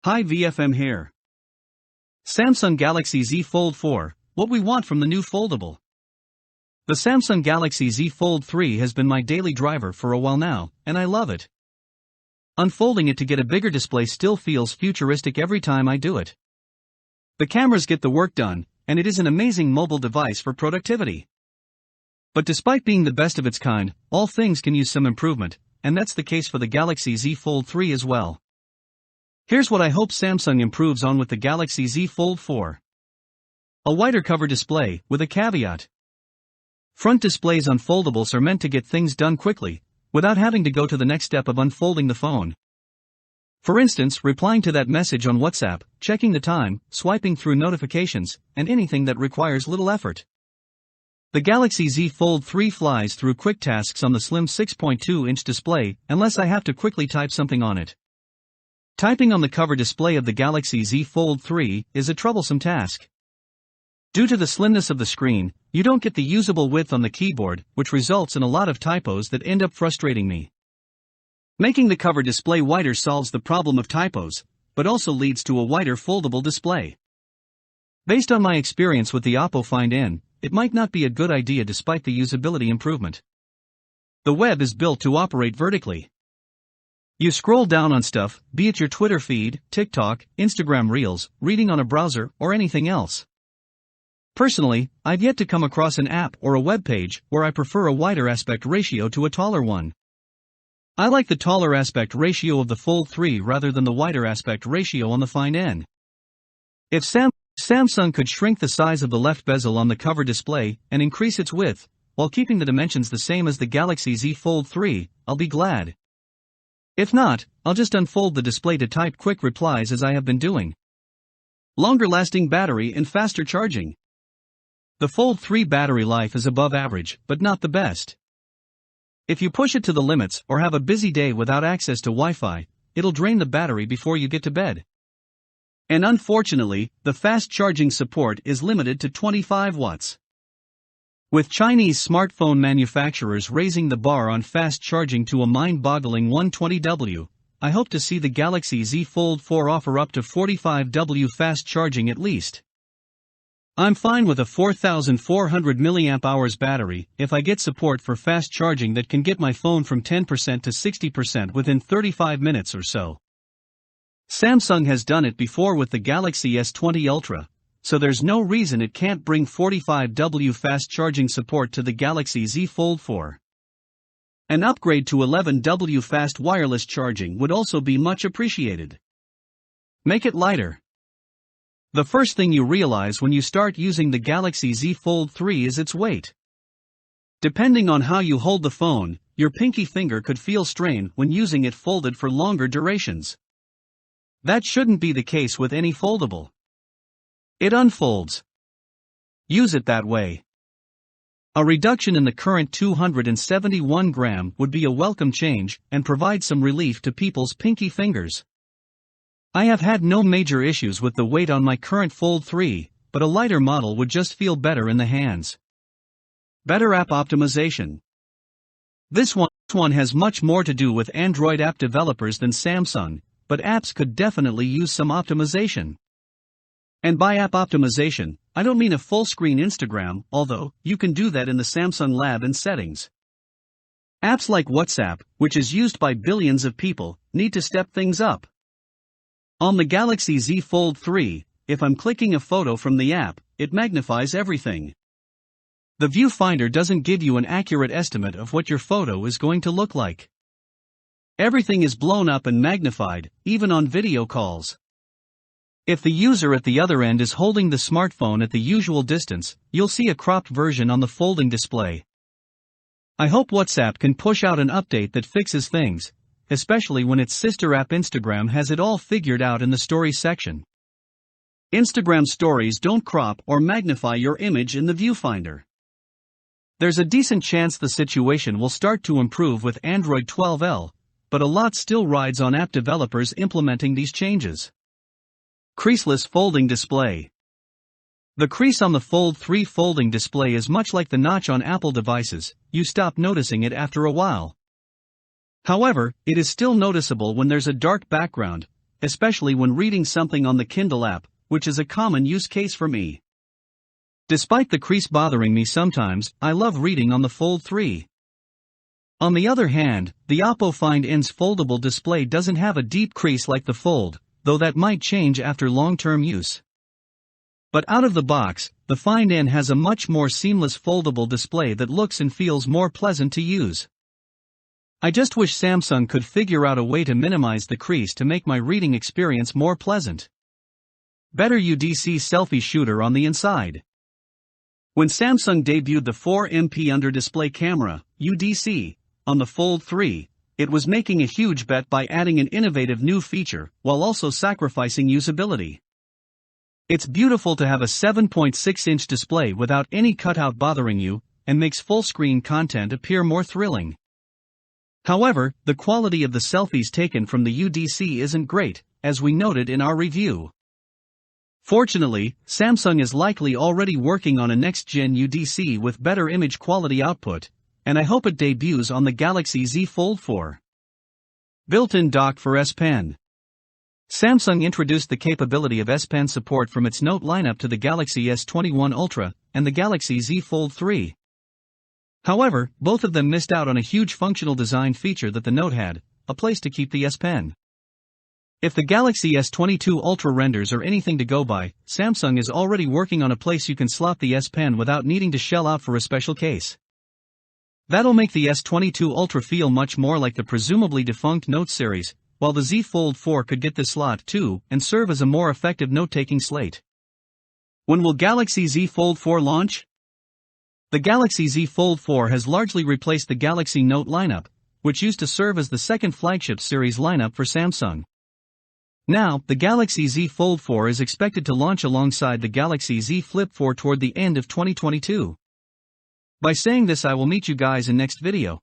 Hi VFM here. Samsung Galaxy Z Fold 4, what we want from the new foldable. The Samsung Galaxy Z Fold 3 has been my daily driver for a while now, and I love it. Unfolding it to get a bigger display still feels futuristic every time I do it. The cameras get the work done, and it is an amazing mobile device for productivity. But despite being the best of its kind, all things can use some improvement, and that's the case for the Galaxy Z Fold 3 as well. Here's what I hope Samsung improves on with the Galaxy Z Fold 4. A wider cover display, with a caveat. Front displays on foldables are meant to get things done quickly, without having to go to the next step of unfolding the phone. For instance, replying to that message on WhatsApp, checking the time, swiping through notifications, and anything that requires little effort. The Galaxy Z Fold 3 flies through quick tasks on the slim 6.2-inch display, unless I have to quickly type something on it. Typing on the cover display of the Galaxy Z Fold 3 is a troublesome task. Due to the slimness of the screen, you don't get the usable width on the keyboard, which results in a lot of typos that end up frustrating me. Making the cover display wider solves the problem of typos, but also leads to a wider foldable display. Based on my experience with the Oppo Find N, it might not be a good idea despite the usability improvement. The web is built to operate vertically. You scroll down on stuff, be it your Twitter feed, TikTok, Instagram Reels, reading on a browser, or anything else. Personally, I've yet to come across an app or a web page where I prefer a wider aspect ratio to a taller one. I like the taller aspect ratio of the Fold 3 rather than the wider aspect ratio on the Find N. If Samsung could shrink the size of the left bezel on the cover display and increase its width, while keeping the dimensions the same as the Galaxy Z Fold 3, I'll be glad. If not, I'll just unfold the display to type quick replies as I have been doing. Longer lasting battery and faster charging. The Fold 3 battery life is above average, but not the best. If you push it to the limits or have a busy day without access to Wi-Fi, it'll drain the battery before you get to bed. And unfortunately, the fast charging support is limited to 25 watts. With Chinese smartphone manufacturers raising the bar on fast charging to a mind-boggling 120W, I hope to see the Galaxy Z Fold 4 offer up to 45W fast charging at least. I'm fine with a 4400 mAh battery if I get support for fast charging that can get my phone from 10% to 60% within 35 minutes or so. Samsung has done it before with the Galaxy S20 Ultra, so there's no reason it can't bring 45W fast charging support to the Galaxy Z Fold 4. An upgrade to 11W fast wireless charging would also be much appreciated. Make it lighter. The first thing you realize when you start using the Galaxy Z Fold 3 is its weight. Depending on how you hold the phone, your pinky finger could feel strain when using it folded for longer durations. That shouldn't be the case with any foldable. It unfolds. Use it that way. A reduction in the current 271 gram would be a welcome change and provide some relief to people's pinky fingers. I have had no major issues with the weight on my current Fold 3, but a lighter model would just feel better in the hands. Better app optimization. This one has much more to do with Android app developers than Samsung, but apps could definitely use some optimization. And by app optimization, I don't mean a full-screen Instagram, although you can do that in the Samsung Lab in settings. Apps like WhatsApp, which is used by billions of people, need to step things up. On the Galaxy Z Fold 3, if I'm clicking a photo from the app, it magnifies everything. The viewfinder doesn't give you an accurate estimate of what your photo is going to look like. Everything is blown up and magnified, even on video calls. If the user at the other end is holding the smartphone at the usual distance, you'll see a cropped version on the folding display. I hope WhatsApp can push out an update that fixes things, especially when its sister app Instagram has it all figured out in the Stories section. Instagram Stories don't crop or magnify your image in the viewfinder. There's a decent chance the situation will start to improve with Android 12L, but a lot still rides on app developers implementing these changes. Creaseless folding display. The crease on the Fold 3 folding display is much like the notch on Apple devices, you stop noticing it after a while. However, it is still noticeable when there's a dark background, especially when reading something on the Kindle app, which is a common use case for me. Despite the crease bothering me sometimes, I love reading on the Fold 3. On the other hand, the Oppo Find N's foldable display doesn't have a deep crease like the Fold, though that might change after long-term use. But out of the box, the Find N has a much more seamless foldable display that looks and feels more pleasant to use. I just wish Samsung could figure out a way to minimize the crease to make my reading experience more pleasant. Better UDC selfie shooter on the inside. When Samsung debuted the 4MP under-display camera, UDC, on the Fold 3, it was making a huge bet by adding an innovative new feature, while also sacrificing usability. It's beautiful to have a 7.6-inch display without any cutout bothering you, and makes full-screen content appear more thrilling. However, the quality of the selfies taken from the UDC isn't great, as we noted in our review. Fortunately, Samsung is likely already working on a next-gen UDC with better image quality output, and I hope it debuts on the Galaxy Z Fold 4. Built-in dock for S Pen. Samsung introduced the capability of S Pen support from its Note lineup to the Galaxy S21 Ultra and the Galaxy Z Fold 3. However, both of them missed out on a huge functional design feature that the Note had, a place to keep the S Pen. If the Galaxy S22 Ultra renders are anything to go by, Samsung is already working on a place you can slot the S Pen without needing to shell out for a special case. That'll make the S22 Ultra feel much more like the presumably defunct Note series, while the Z Fold 4 could get this slot too and serve as a more effective note-taking slate. When will Galaxy Z Fold 4 launch? The Galaxy Z Fold 4 has largely replaced the Galaxy Note lineup, which used to serve as the second flagship series lineup for Samsung. Now, the Galaxy Z Fold 4 is expected to launch alongside the Galaxy Z Flip 4 toward the end of 2022. By saying this, I will meet you guys in next video.